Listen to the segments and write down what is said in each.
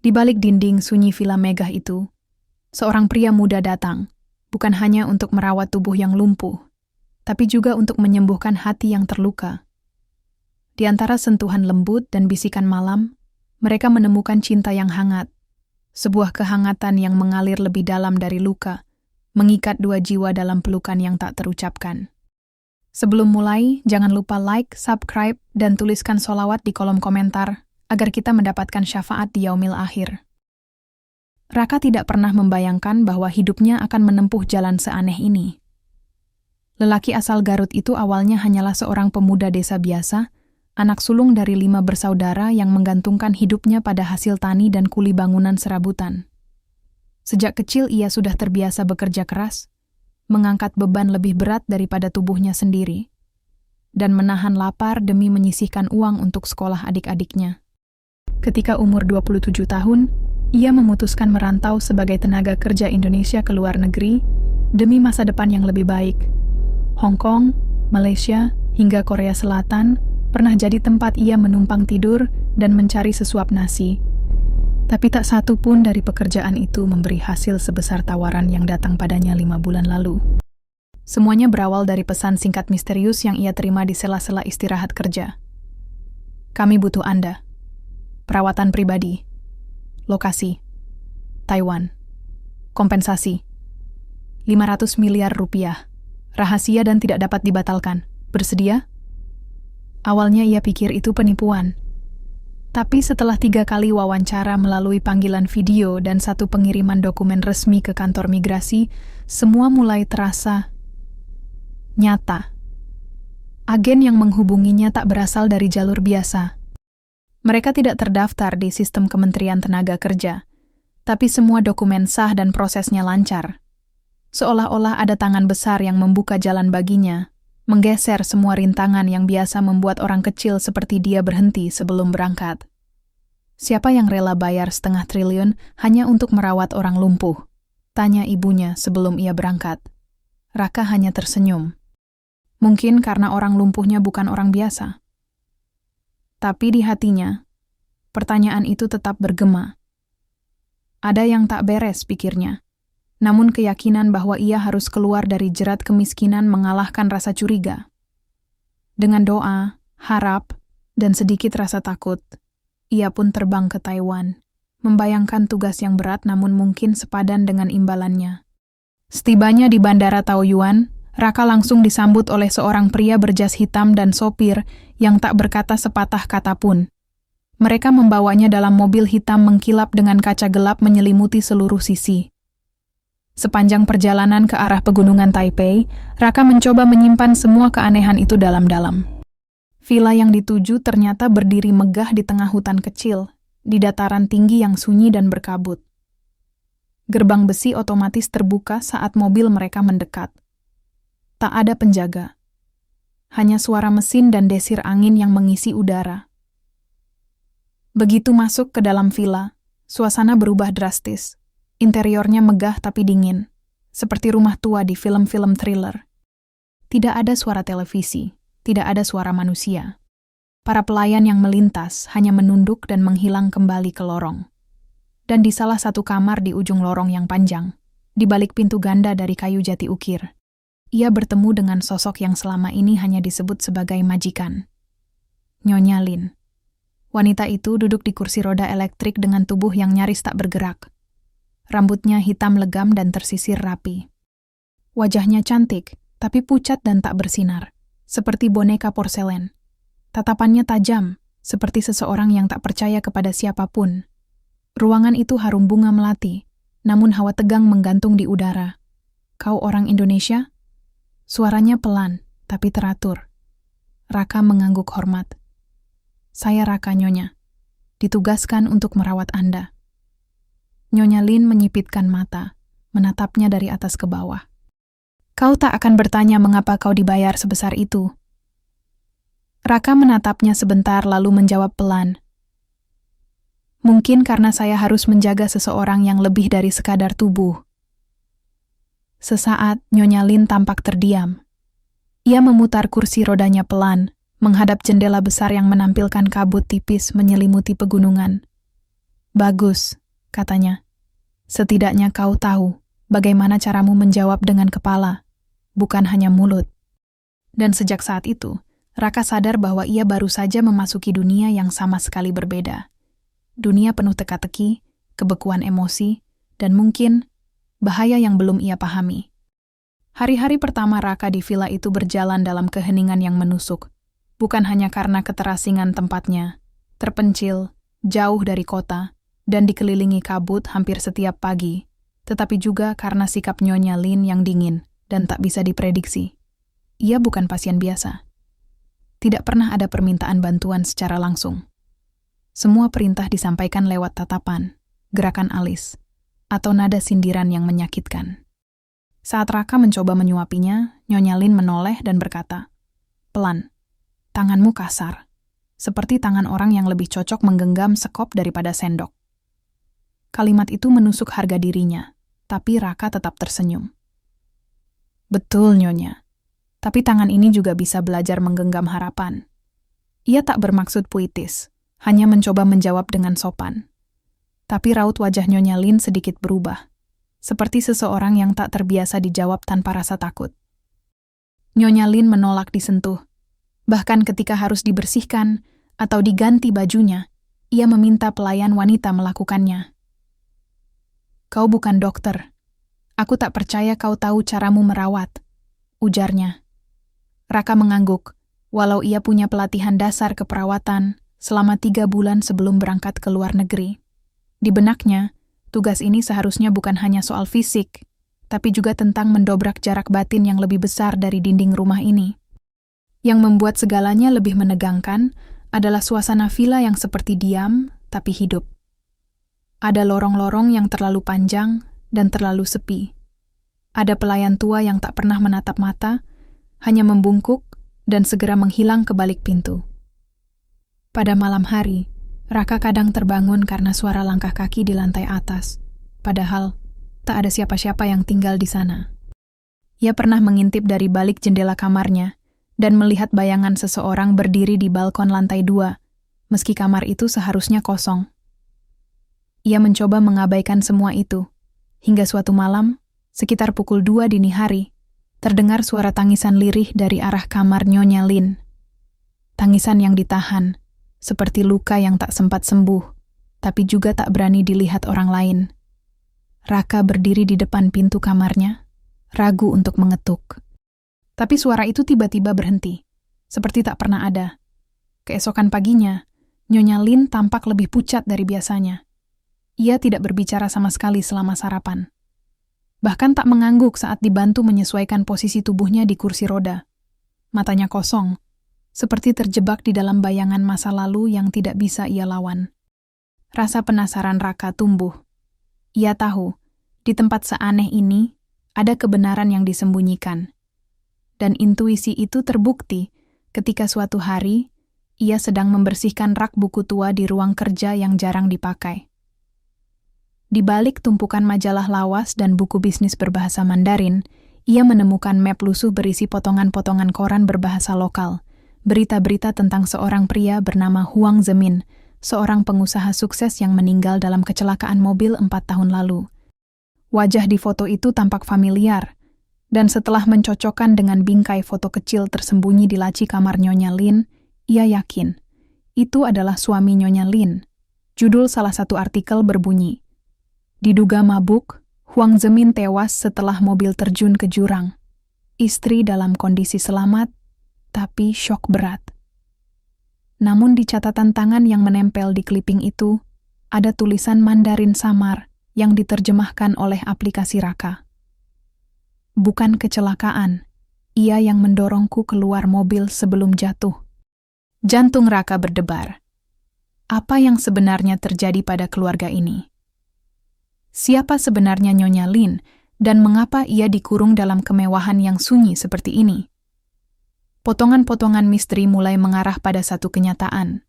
Di balik dinding sunyi villa megah itu, seorang pria muda datang, bukan hanya untuk merawat tubuh yang lumpuh, tapi juga untuk menyembuhkan hati yang terluka. Di antara sentuhan lembut dan bisikan malam, mereka menemukan cinta yang hangat, sebuah kehangatan yang mengalir lebih dalam dari luka, mengikat dua jiwa dalam pelukan yang tak terucapkan. Sebelum mulai, jangan lupa like, subscribe, dan tuliskan sholawat di kolom komentar, agar kita mendapatkan syafaat di yaumil akhir. Raka tidak pernah membayangkan bahwa hidupnya akan menempuh jalan seaneh ini. Lelaki asal Garut itu awalnya hanyalah seorang pemuda desa biasa, anak sulung dari 5 bersaudara yang menggantungkan hidupnya pada hasil tani dan kuli bangunan serabutan. Sejak kecil ia sudah terbiasa bekerja keras, mengangkat beban lebih berat daripada tubuhnya sendiri, dan menahan lapar demi menyisihkan uang untuk sekolah adik-adiknya. Ketika umur 27 tahun, ia memutuskan merantau sebagai tenaga kerja Indonesia ke luar negeri demi masa depan yang lebih baik. Hong Kong, Malaysia, hingga Korea Selatan pernah jadi tempat ia menumpang tidur dan mencari sesuap nasi. Tapi tak satu pun dari pekerjaan itu memberi hasil sebesar tawaran yang datang padanya 5 bulan lalu. Semuanya berawal dari pesan singkat misterius yang ia terima di sela-sela istirahat kerja. Kami butuh Anda. Perawatan pribadi. Lokasi. Taiwan. Kompensasi. 500 miliar rupiah. Rahasia dan tidak dapat dibatalkan. Bersedia? Awalnya ia pikir itu penipuan. Tapi setelah 3 kali wawancara melalui panggilan video dan 1 pengiriman dokumen resmi ke kantor migrasi, semua mulai terasa nyata. Agen yang menghubunginya tak berasal dari jalur biasa. Mereka tidak terdaftar di sistem Kementerian Tenaga Kerja, tapi semua dokumen sah dan prosesnya lancar. Seolah-olah ada tangan besar yang membuka jalan baginya, menggeser semua rintangan yang biasa membuat orang kecil seperti dia berhenti sebelum berangkat. Siapa yang rela bayar 0,5 triliun hanya untuk merawat orang lumpuh? Tanya ibunya sebelum ia berangkat. Raka hanya tersenyum. Mungkin karena orang lumpuhnya bukan orang biasa. Tapi di hatinya, pertanyaan itu tetap bergema. Ada yang tak beres, pikirnya. Namun keyakinan bahwa ia harus keluar dari jerat kemiskinan mengalahkan rasa curiga. Dengan doa, harap, dan sedikit rasa takut, ia pun terbang ke Taiwan, membayangkan tugas yang berat namun mungkin sepadan dengan imbalannya. Setibanya di Bandara Taoyuan, Raka langsung disambut oleh seorang pria berjas hitam dan sopir yang tak berkata sepatah kata pun. Mereka membawanya dalam mobil hitam mengkilap dengan kaca gelap menyelimuti seluruh sisi. Sepanjang perjalanan ke arah pegunungan Taipei, Raka mencoba menyimpan semua keanehan itu dalam-dalam. Villa yang dituju ternyata berdiri megah di tengah hutan kecil, di dataran tinggi yang sunyi dan berkabut. Gerbang besi otomatis terbuka saat mobil mereka mendekat. Tak ada penjaga. Hanya suara mesin dan desir angin yang mengisi udara. Begitu masuk ke dalam villa, suasana berubah drastis. Interiornya megah tapi dingin, seperti rumah tua di film-film thriller. Tidak ada suara televisi, tidak ada suara manusia. Para pelayan yang melintas hanya menunduk dan menghilang kembali ke lorong. Dan di salah satu kamar di ujung lorong yang panjang, di balik pintu ganda dari kayu jati ukir, ia bertemu dengan sosok yang selama ini hanya disebut sebagai majikan. Nyonya Lin. Wanita itu duduk di kursi roda elektrik dengan tubuh yang nyaris tak bergerak. Rambutnya hitam legam dan tersisir rapi. Wajahnya cantik, tapi pucat dan tak bersinar, seperti boneka porselen. Tatapannya tajam, seperti seseorang yang tak percaya kepada siapapun. Ruangan itu harum bunga melati, namun hawa tegang menggantung di udara. Kau orang Indonesia? Suaranya pelan, tapi teratur. Raka mengangguk hormat. Saya Raka, Nyonya. Ditugaskan untuk merawat Anda. Nyonya Lin menyipitkan mata, menatapnya dari atas ke bawah. Kau tak akan bertanya mengapa kau dibayar sebesar itu. Raka menatapnya sebentar lalu menjawab pelan. Mungkin karena saya harus menjaga seseorang yang lebih dari sekadar tubuh. Sesaat, Nyonya Lin tampak terdiam. Ia memutar kursi rodanya pelan, menghadap jendela besar yang menampilkan kabut tipis menyelimuti pegunungan. Bagus, katanya. Setidaknya kau tahu bagaimana caramu menjawab dengan kepala, bukan hanya mulut. Dan sejak saat itu, Raka sadar bahwa ia baru saja memasuki dunia yang sama sekali berbeda. Dunia penuh teka-teki, kebekuan emosi, dan mungkin bahaya yang belum ia pahami. Hari-hari pertama Raka di villa itu berjalan dalam keheningan yang menusuk, bukan hanya karena keterasingan tempatnya, terpencil, jauh dari kota, dan dikelilingi kabut hampir setiap pagi, tetapi juga karena sikap Nyonya Lin yang dingin dan tak bisa diprediksi. Ia bukan pasien biasa. Tidak pernah ada permintaan bantuan secara langsung. Semua perintah disampaikan lewat tatapan, gerakan alis, atau nada sindiran yang menyakitkan. Saat Raka mencoba menyuapinya, Nyonya Lin menoleh dan berkata, "Pelan, tanganmu kasar, seperti tangan orang yang lebih cocok menggenggam sekop daripada sendok." Kalimat itu menusuk harga dirinya, tapi Raka tetap tersenyum. "Betul, Nyonya. Tapi tangan ini juga bisa belajar menggenggam harapan." Ia tak bermaksud puitis, hanya mencoba menjawab dengan sopan. Tapi raut wajah Nyonya Lin sedikit berubah, seperti seseorang yang tak terbiasa dijawab tanpa rasa takut. Nyonya Lin menolak disentuh. Bahkan ketika harus dibersihkan atau diganti bajunya, ia meminta pelayan wanita melakukannya. "Kau bukan dokter. Aku tak percaya kau tahu caramu merawat," ujarnya. Raka mengangguk, walau ia punya pelatihan dasar keperawatan selama 3 bulan sebelum berangkat ke luar negeri. Di benaknya, tugas ini seharusnya bukan hanya soal fisik, tapi juga tentang mendobrak jarak batin yang lebih besar dari dinding rumah ini. Yang membuat segalanya lebih menegangkan adalah suasana villa yang seperti diam, tapi hidup. Ada lorong-lorong yang terlalu panjang dan terlalu sepi. Ada pelayan tua yang tak pernah menatap mata, hanya membungkuk dan segera menghilang ke balik pintu. Pada malam hari, Raka kadang terbangun karena suara langkah kaki di lantai atas, padahal tak ada siapa-siapa yang tinggal di sana. Ia pernah mengintip dari balik jendela kamarnya dan melihat bayangan seseorang berdiri di balkon lantai 2, meski kamar itu seharusnya kosong. Ia mencoba mengabaikan semua itu, hingga suatu malam, sekitar pukul 2 dini hari, terdengar suara tangisan lirih dari arah kamar Nyonya Lin. Tangisan yang ditahan, seperti luka yang tak sempat sembuh, tapi juga tak berani dilihat orang lain. Raka berdiri di depan pintu kamarnya, ragu untuk mengetuk. Tapi suara itu tiba-tiba berhenti, seperti tak pernah ada. Keesokan paginya, Nyonya Lin tampak lebih pucat dari biasanya. Ia tidak berbicara sama sekali selama sarapan. Bahkan tak mengangguk saat dibantu menyesuaikan posisi tubuhnya di kursi roda. Matanya kosong, seperti terjebak di dalam bayangan masa lalu yang tidak bisa ia lawan. Rasa penasaran Raka tumbuh. Ia tahu, di tempat seaneh ini, ada kebenaran yang disembunyikan. Dan intuisi itu terbukti ketika suatu hari, ia sedang membersihkan rak buku tua di ruang kerja yang jarang dipakai. Di balik tumpukan majalah lawas dan buku bisnis berbahasa Mandarin, ia menemukan map lusuh berisi potongan-potongan koran berbahasa lokal, berita-berita tentang seorang pria bernama Huang Zemin, seorang pengusaha sukses yang meninggal dalam kecelakaan mobil 4 tahun lalu. Wajah di foto itu tampak familiar, dan setelah mencocokkan dengan bingkai foto kecil tersembunyi di laci kamar Nyonya Lin, ia yakin itu adalah suami Nyonya Lin. Judul salah satu artikel berbunyi, "Diduga mabuk, Huang Zemin tewas setelah mobil terjun ke jurang. Istri dalam kondisi selamat, tapi syok berat." Namun di catatan tangan yang menempel di kliping itu, ada tulisan Mandarin samar yang diterjemahkan oleh aplikasi Raka. "Bukan kecelakaan, ia yang mendorongku keluar mobil sebelum jatuh." Jantung Raka berdebar. Apa yang sebenarnya terjadi pada keluarga ini? Siapa sebenarnya Nyonya Lin, dan mengapa ia dikurung dalam kemewahan yang sunyi seperti ini? Potongan-potongan misteri mulai mengarah pada satu kenyataan.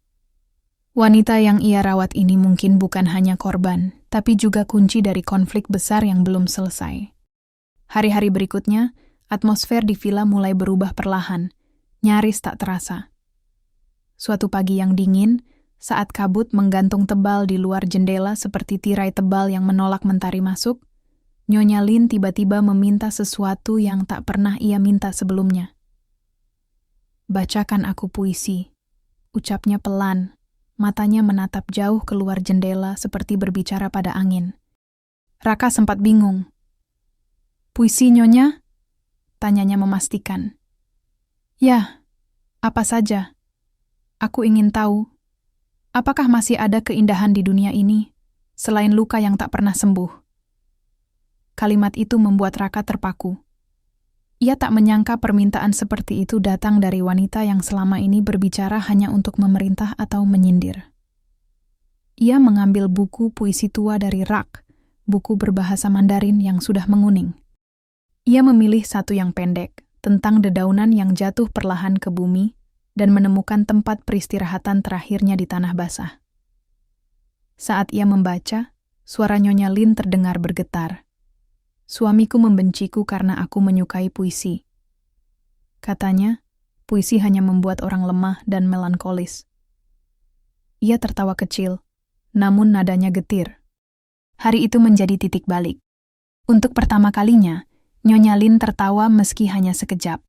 Wanita yang ia rawat ini mungkin bukan hanya korban, tapi juga kunci dari konflik besar yang belum selesai. Hari-hari berikutnya, atmosfer di villa mulai berubah perlahan, nyaris tak terasa. Suatu pagi yang dingin, saat kabut menggantung tebal di luar jendela seperti tirai tebal yang menolak mentari masuk, Nyonya Lin tiba-tiba meminta sesuatu yang tak pernah ia minta sebelumnya. "Bacakan aku puisi," ucapnya pelan, matanya menatap jauh keluar jendela seperti berbicara pada angin. Raka sempat bingung. "Puisi, Nyonya?" tanyanya memastikan. "Ya, apa saja. Aku ingin tahu, apakah masih ada keindahan di dunia ini, selain luka yang tak pernah sembuh?" Kalimat itu membuat Raka terpaku. Ia tak menyangka permintaan seperti itu datang dari wanita yang selama ini berbicara hanya untuk memerintah atau menyindir. Ia mengambil buku puisi tua dari rak, buku berbahasa Mandarin yang sudah menguning. Ia memilih satu yang pendek, tentang dedaunan yang jatuh perlahan ke bumi dan menemukan tempat peristirahatan terakhirnya di tanah basah. Saat ia membaca, suara Nyonya Lin terdengar bergetar. "Suamiku membenciku karena aku menyukai puisi," katanya. Puisi hanya membuat orang lemah dan melankolis. Ia tertawa kecil, namun nadanya getir. Hari itu menjadi titik balik. Untuk pertama kalinya, Nyonya Lin tertawa meski hanya sekejap.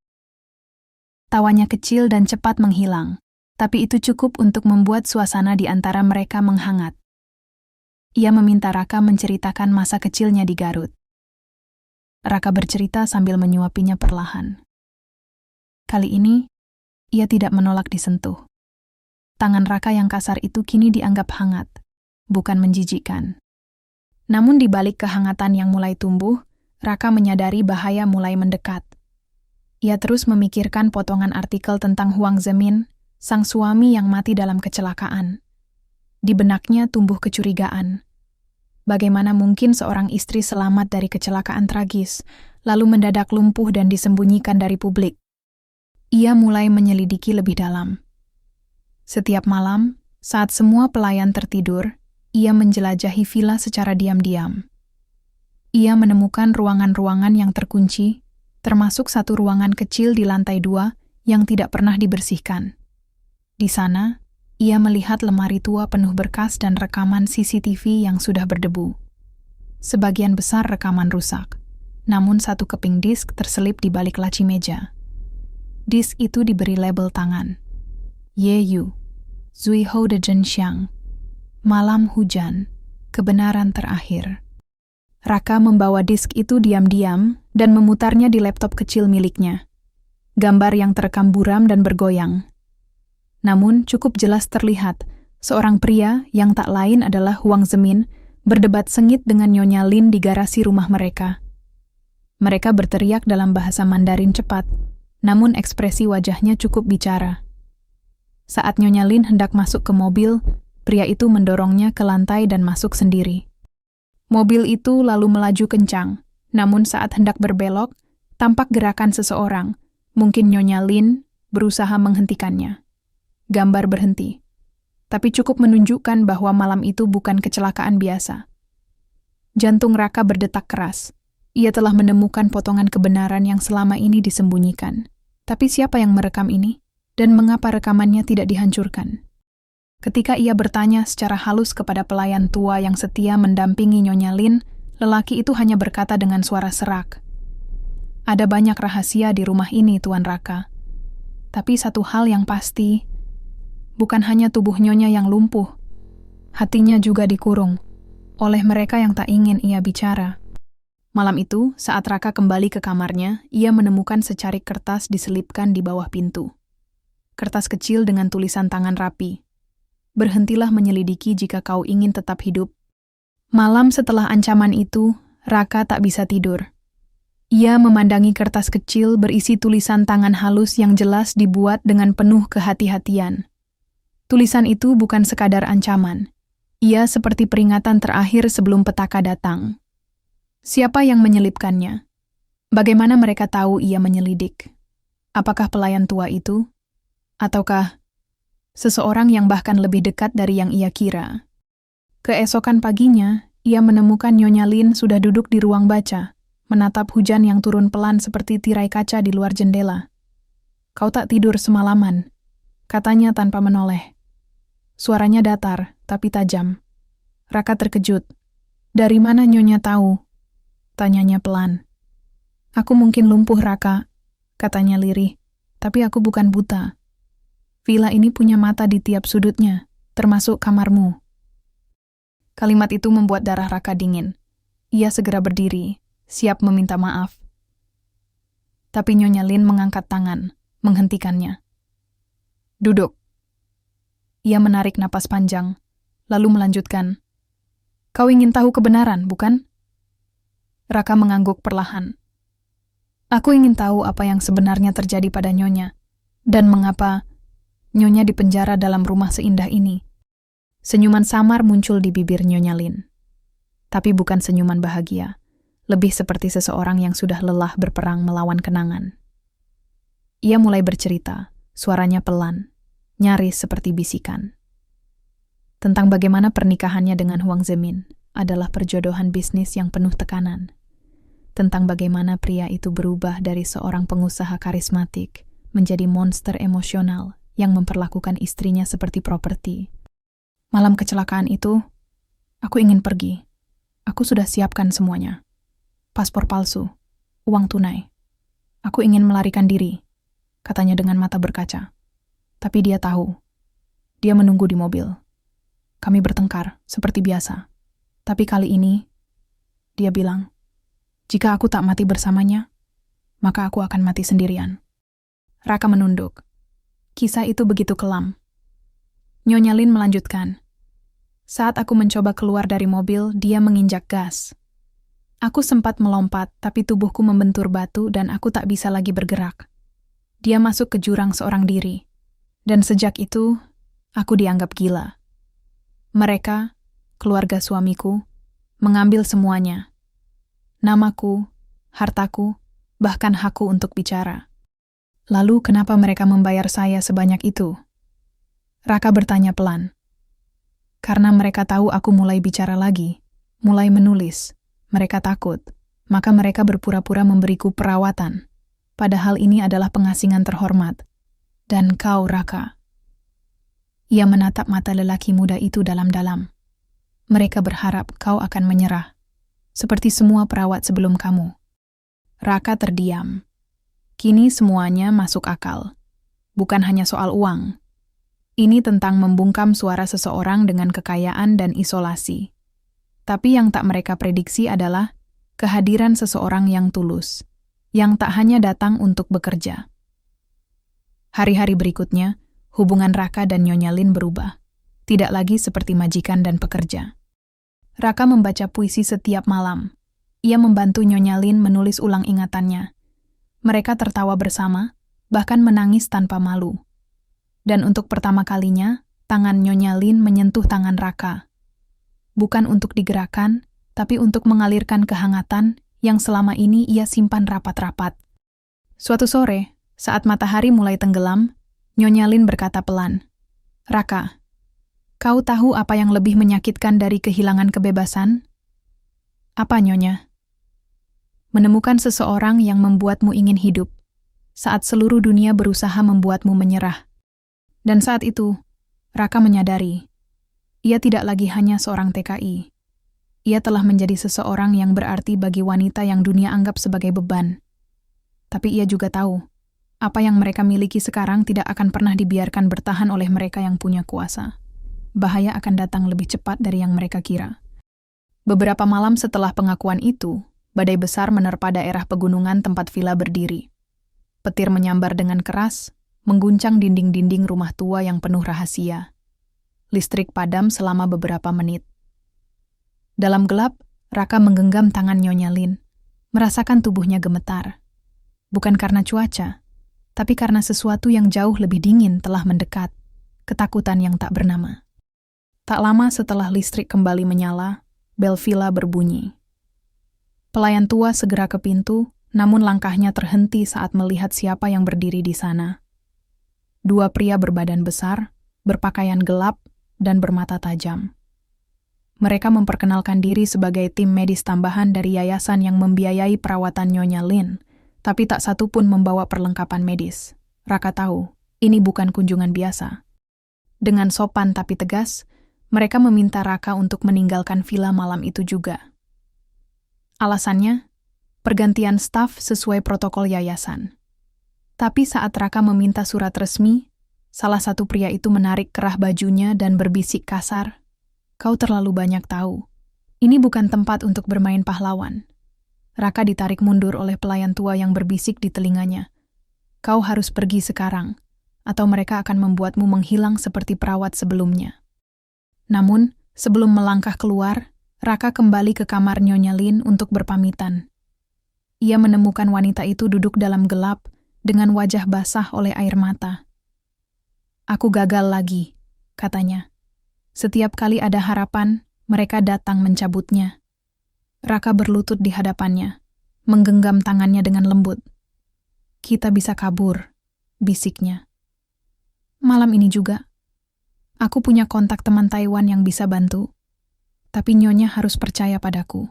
Tawanya kecil dan cepat menghilang, tapi itu cukup untuk membuat suasana di antara mereka menghangat. Ia meminta Raka menceritakan masa kecilnya di Garut. Raka bercerita sambil menyuapinya perlahan. Kali ini, ia tidak menolak disentuh. Tangan Raka yang kasar itu kini dianggap hangat, bukan menjijikkan. Namun di balik kehangatan yang mulai tumbuh, Raka menyadari bahaya mulai mendekat. Ia terus memikirkan potongan artikel tentang Huang Zemin, sang suami yang mati dalam kecelakaan. Di benaknya tumbuh kecurigaan. Bagaimana mungkin seorang istri selamat dari kecelakaan tragis, lalu mendadak lumpuh dan disembunyikan dari publik? Ia mulai menyelidiki lebih dalam. Setiap malam, saat semua pelayan tertidur, ia menjelajahi villa secara diam-diam. Ia menemukan ruangan-ruangan yang terkunci, termasuk satu ruangan kecil di lantai 2 yang tidak pernah dibersihkan. Di sana, ia melihat lemari tua penuh berkas dan rekaman CCTV yang sudah berdebu. Sebagian besar rekaman rusak, namun satu keping disk terselip di balik laci meja. Disk itu diberi label tangan. Ye Yu, Zui Hou de Zhenxiang, Malam Hujan, Kebenaran Terakhir. Raka membawa disk itu diam-diam dan memutarnya di laptop kecil miliknya. Gambar yang terekam buram dan bergoyang. Namun cukup jelas terlihat, seorang pria yang tak lain adalah Huang Zemin berdebat sengit dengan Nyonya Lin di garasi rumah mereka. Mereka berteriak dalam bahasa Mandarin cepat, namun ekspresi wajahnya cukup bicara. Saat Nyonya Lin hendak masuk ke mobil, pria itu mendorongnya ke lantai dan masuk sendiri. Mobil itu lalu melaju kencang, namun saat hendak berbelok, tampak gerakan seseorang, mungkin Nyonya Lin, berusaha menghentikannya. Gambar berhenti, tapi cukup menunjukkan bahwa malam itu bukan kecelakaan biasa. Jantung Raka berdetak keras. Ia telah menemukan potongan kebenaran yang selama ini disembunyikan. Tapi siapa yang merekam ini? Dan mengapa rekamannya tidak dihancurkan? Ketika ia bertanya secara halus kepada pelayan tua yang setia mendampingi Nyonya Lin, lelaki itu hanya berkata dengan suara serak. "Ada banyak rahasia di rumah ini, Tuan Raka. Tapi satu hal yang pasti, bukan hanya tubuh Nyonya yang lumpuh, hatinya juga dikurung oleh mereka yang tak ingin ia bicara." Malam itu, saat Raka kembali ke kamarnya, ia menemukan secarik kertas diselipkan di bawah pintu. Kertas kecil dengan tulisan tangan rapi. "Berhentilah menyelidiki jika kau ingin tetap hidup." Malam setelah ancaman itu, Raka tak bisa tidur. Ia memandangi kertas kecil berisi tulisan tangan halus yang jelas dibuat dengan penuh kehati-hatian. Tulisan itu bukan sekadar ancaman. Ia seperti peringatan terakhir sebelum petaka datang. Siapa yang menyelipkannya? Bagaimana mereka tahu ia menyelidik? Apakah pelayan tua itu? Ataukah seseorang yang bahkan lebih dekat dari yang ia kira? Keesokan paginya, ia menemukan Nyonya Lin sudah duduk di ruang baca, menatap hujan yang turun pelan seperti tirai kaca di luar jendela. "Kau tak tidur semalaman," katanya tanpa menoleh. Suaranya datar, tapi tajam. Raka terkejut. Dari mana Nyonya tahu? Tanyanya pelan. Aku mungkin lumpuh, Raka, katanya lirih. Tapi aku bukan buta. Villa ini punya mata di tiap sudutnya, termasuk kamarmu. Kalimat itu membuat darah Raka dingin. Ia segera berdiri, siap meminta maaf. Tapi Nyonya Lin mengangkat tangan, menghentikannya. Duduk. Ia menarik napas panjang, lalu melanjutkan. Kau ingin tahu kebenaran, bukan? Raka mengangguk perlahan. Aku ingin tahu apa yang sebenarnya terjadi pada Nyonya, dan mengapa Nyonya dipenjara dalam rumah seindah ini. Senyuman samar muncul di bibir Nyonya Lin. Tapi bukan senyuman bahagia, lebih seperti seseorang yang sudah lelah berperang melawan kenangan. Ia mulai bercerita, suaranya pelan, nyaris seperti bisikan. Tentang bagaimana pernikahannya dengan Huang Zemin adalah perjodohan bisnis yang penuh tekanan. Tentang bagaimana pria itu berubah dari seorang pengusaha karismatik menjadi monster emosional yang memperlakukan istrinya seperti properti. Malam kecelakaan itu, aku ingin pergi. Aku sudah siapkan semuanya. Paspor palsu, uang tunai. Aku ingin melarikan diri, katanya dengan mata berkaca. Tapi dia tahu. Dia menunggu di mobil. Kami bertengkar, seperti biasa. Tapi kali ini, dia bilang, jika aku tak mati bersamanya, maka aku akan mati sendirian. Raka menunduk. Kisah itu begitu kelam. Nyonya Lin melanjutkan. Saat aku mencoba keluar dari mobil, dia menginjak gas. Aku sempat melompat, tapi tubuhku membentur batu dan aku tak bisa lagi bergerak. Dia masuk ke jurang seorang diri. Dan sejak itu, aku dianggap gila. Mereka, keluarga suamiku, mengambil semuanya. Namaku, hartaku, bahkan hakku untuk bicara. Lalu kenapa mereka membayar saya sebanyak itu? Raka bertanya pelan. Karena mereka tahu aku mulai bicara lagi, mulai menulis. Mereka takut, maka mereka berpura-pura memberiku perawatan. Padahal ini adalah pengasingan terhormat. Dan kau, Raka. Ia menatap mata lelaki muda itu dalam-dalam. Mereka berharap kau akan menyerah, seperti semua perawat sebelum kamu. Raka terdiam. Kini semuanya masuk akal. Bukan hanya soal uang. Ini tentang membungkam suara seseorang dengan kekayaan dan isolasi. Tapi yang tak mereka prediksi adalah kehadiran seseorang yang tulus, yang tak hanya datang untuk bekerja. Hari-hari berikutnya, hubungan Raka dan Nyonya Lin berubah. Tidak lagi seperti majikan dan pekerja. Raka membaca puisi setiap malam. Ia membantu Nyonya Lin menulis ulang ingatannya. Mereka tertawa bersama, bahkan menangis tanpa malu. Dan untuk pertama kalinya, tangan Nyonya Lin menyentuh tangan Raka. Bukan untuk digerakkan, tapi untuk mengalirkan kehangatan yang selama ini ia simpan rapat-rapat. Suatu sore, saat matahari mulai tenggelam, Nyonya Lin berkata pelan, Raka, kau tahu apa yang lebih menyakitkan dari kehilangan kebebasan? Apa, Nyonya? Menemukan seseorang yang membuatmu ingin hidup, saat seluruh dunia berusaha membuatmu menyerah. Dan saat itu, Raka menyadari, ia tidak lagi hanya seorang TKI. Ia telah menjadi seseorang yang berarti bagi wanita yang dunia anggap sebagai beban. Tapi ia juga tahu, apa yang mereka miliki sekarang tidak akan pernah dibiarkan bertahan oleh mereka yang punya kuasa. Bahaya akan datang lebih cepat dari yang mereka kira. Beberapa malam setelah pengakuan itu, badai besar menerpa daerah pegunungan tempat villa berdiri. Petir menyambar dengan keras, mengguncang dinding-dinding rumah tua yang penuh rahasia. Listrik padam selama beberapa menit. Dalam gelap, Raka menggenggam tangan Nyonya Lin, merasakan tubuhnya gemetar. Bukan karena cuaca, tapi karena sesuatu yang jauh lebih dingin telah mendekat, ketakutan yang tak bernama. Tak lama setelah listrik kembali menyala, bel villa berbunyi. Pelayan tua segera ke pintu, namun langkahnya terhenti saat melihat siapa yang berdiri di sana. Dua pria berbadan besar, berpakaian gelap, dan bermata tajam. Mereka memperkenalkan diri sebagai tim medis tambahan dari yayasan yang membiayai perawatan Nyonya Lin, tapi tak satu pun membawa perlengkapan medis. Raka tahu, ini bukan kunjungan biasa. Dengan sopan tapi tegas, mereka meminta Raka untuk meninggalkan villa malam itu juga. Alasannya, pergantian staf sesuai protokol yayasan. Tapi saat Raka meminta surat resmi, salah satu pria itu menarik kerah bajunya dan berbisik kasar, "Kau terlalu banyak tahu. Ini bukan tempat untuk bermain pahlawan." Raka ditarik mundur oleh pelayan tua yang berbisik di telinganya. "Kau harus pergi sekarang, atau mereka akan membuatmu menghilang seperti perawat sebelumnya." Namun, sebelum melangkah keluar, Raka kembali ke kamar Nyonya Lin untuk berpamitan. Ia menemukan wanita itu duduk dalam gelap dengan wajah basah oleh air mata. "Aku gagal lagi," katanya. "Setiap kali ada harapan, mereka datang mencabutnya." Raka berlutut di hadapannya, menggenggam tangannya dengan lembut. "Kita bisa kabur," bisiknya. "Malam ini juga. Aku punya kontak teman Taiwan yang bisa bantu. Tapi Nyonya harus percaya padaku."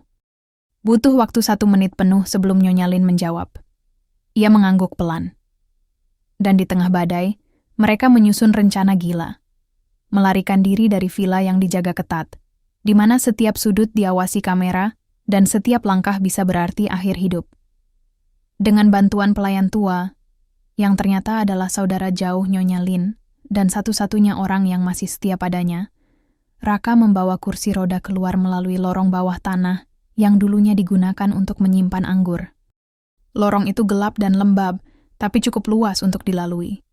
Butuh waktu 1 menit penuh sebelum Nyonya Lin menjawab. Ia mengangguk pelan. Dan di tengah badai, mereka menyusun rencana gila. Melarikan diri dari villa yang dijaga ketat, di mana setiap sudut diawasi kamera, dan setiap langkah bisa berarti akhir hidup. Dengan bantuan pelayan tua, yang ternyata adalah saudara jauh Nyonya Lin, dan satu-satunya orang yang masih setia padanya, Raka membawa kursi roda keluar melalui lorong bawah tanah yang dulunya digunakan untuk menyimpan anggur. Lorong itu gelap dan lembab, tapi cukup luas untuk dilalui.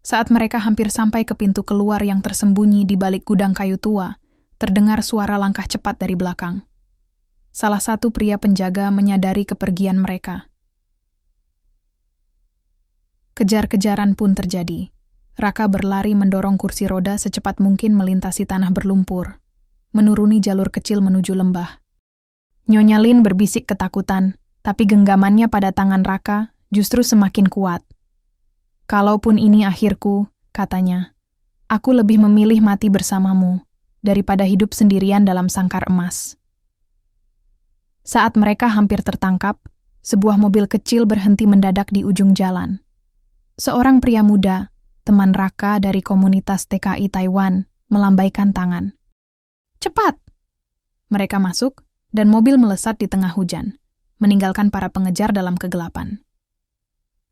Saat mereka hampir sampai ke pintu keluar yang tersembunyi di balik gudang kayu tua, terdengar suara langkah cepat dari belakang. Salah satu pria penjaga menyadari kepergian mereka. Kejar-kejaran pun terjadi. Raka berlari mendorong kursi roda secepat mungkin melintasi tanah berlumpur, menuruni jalur kecil menuju lembah. Nyonya Lin berbisik ketakutan, tapi genggamannya pada tangan Raka justru semakin kuat. "Kalaupun ini akhirku," katanya, "aku lebih memilih mati bersamamu daripada hidup sendirian dalam sangkar emas." Saat mereka hampir tertangkap, sebuah mobil kecil berhenti mendadak di ujung jalan. Seorang pria muda, teman Raka dari komunitas TKI Taiwan, melambaikan tangan. "Cepat!" Mereka masuk, dan mobil melesat di tengah hujan, meninggalkan para pengejar dalam kegelapan.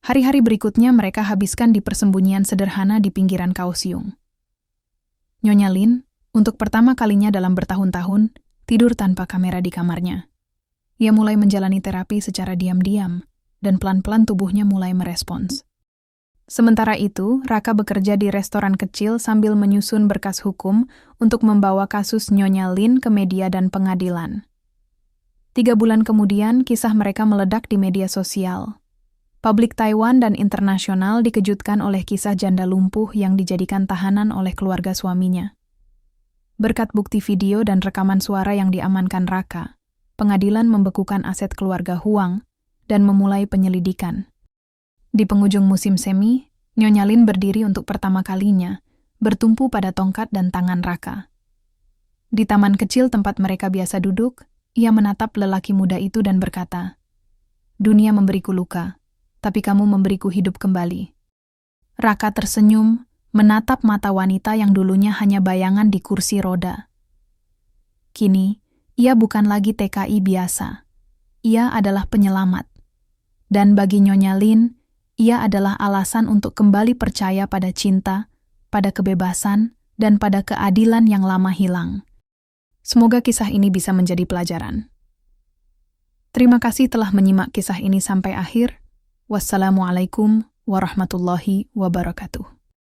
Hari-hari berikutnya mereka habiskan di persembunyian sederhana di pinggiran Kaohsiung. Nyonya Lin, untuk pertama kalinya dalam bertahun-tahun, tidur tanpa kamera di kamarnya. Ia mulai menjalani terapi secara diam-diam, dan pelan-pelan tubuhnya mulai merespons. Sementara itu, Raka bekerja di restoran kecil sambil menyusun berkas hukum untuk membawa kasus Nyonya Lin ke media dan pengadilan. 3 bulan kemudian, kisah mereka meledak di media sosial. Publik Taiwan dan internasional dikejutkan oleh kisah janda lumpuh yang dijadikan tahanan oleh keluarga suaminya. Berkat bukti video dan rekaman suara yang diamankan Raka, pengadilan membekukan aset keluarga Huang dan memulai penyelidikan. Di penghujung musim semi, Nyonya Lin berdiri untuk pertama kalinya, bertumpu pada tongkat dan tangan Raka. Di taman kecil tempat mereka biasa duduk, ia menatap lelaki muda itu dan berkata, "Dunia memberiku luka, tapi kamu memberiku hidup kembali." Raka tersenyum, menatap mata wanita yang dulunya hanya bayangan di kursi roda. Kini, ia bukan lagi TKI biasa. Ia adalah penyelamat. Dan bagi Nyonya Lin, ia adalah alasan untuk kembali percaya pada cinta, pada kebebasan, dan pada keadilan yang lama hilang. Semoga kisah ini bisa menjadi pelajaran. Terima kasih telah menyimak kisah ini sampai akhir. Wassalamualaikum warahmatullahi wabarakatuh.